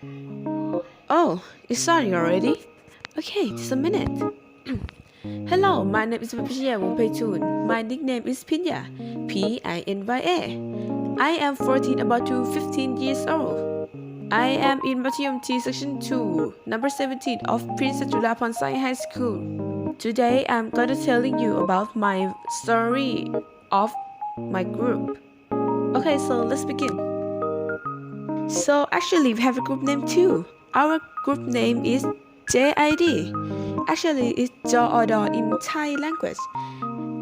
Oh, it's starting already? Okay, just a minute. Hello, my name is Wong Pei. My nickname is Pinya, Pinya. I am 14, about to 15 years old. I am in Mathayom T section 2, number 17 of Princess Julapon Science High School. Today I'm gonna telling you about my story of my group. Okay, so let's begin. So actually we have a group name too. Our group name is JID. Actually it's JOD in Thai language.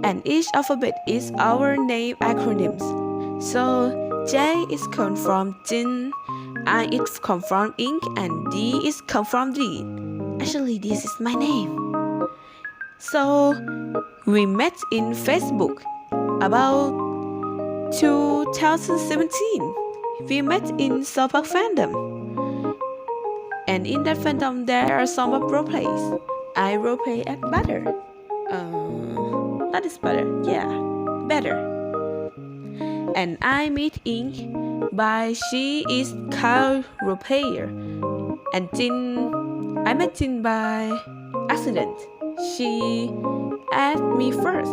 And each alphabet is our name acronyms. So J is come from Jin, I is come from ink, and D is come from deed. Actually this is my name. So we met in Facebook about 2017. We met in South Park fandom. And in that fandom there are some of roleplays. I roleplay at Better. Not as Better, yeah, Better. And I meet Ink by she is Carl roleplayer. And Jin, I met Jin by accident. She asked me first.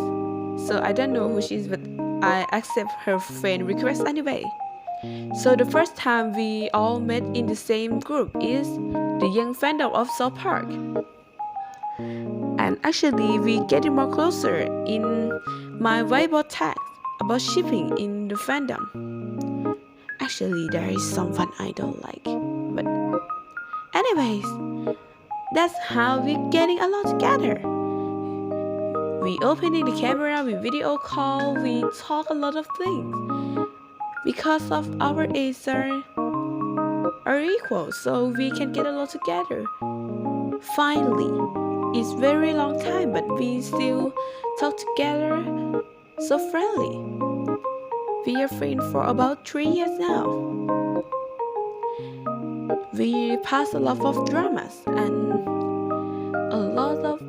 So I don't know who she is, but I accept her friend request anyway. So the first time we all met in the same group is the young fandom of South Park. And actually we getting more closer in my whiteboard tag about shipping in the fandom. Actually there is someone I don't like, but anyways, that's how we getting along together. We opening the camera, we video call, we talk a lot of things. Because of our ages are equal, so we can get along together. Finally, it's very long time, but we still talk together so friendly. We are friends for about 3 years now. We passed a lot of dramas and a lot of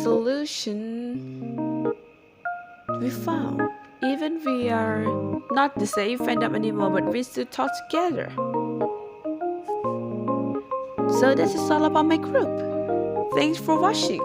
solutions we found. Even we are not the same fandom anymore, but we still talk together. So this is all about my group. Thanks for watching.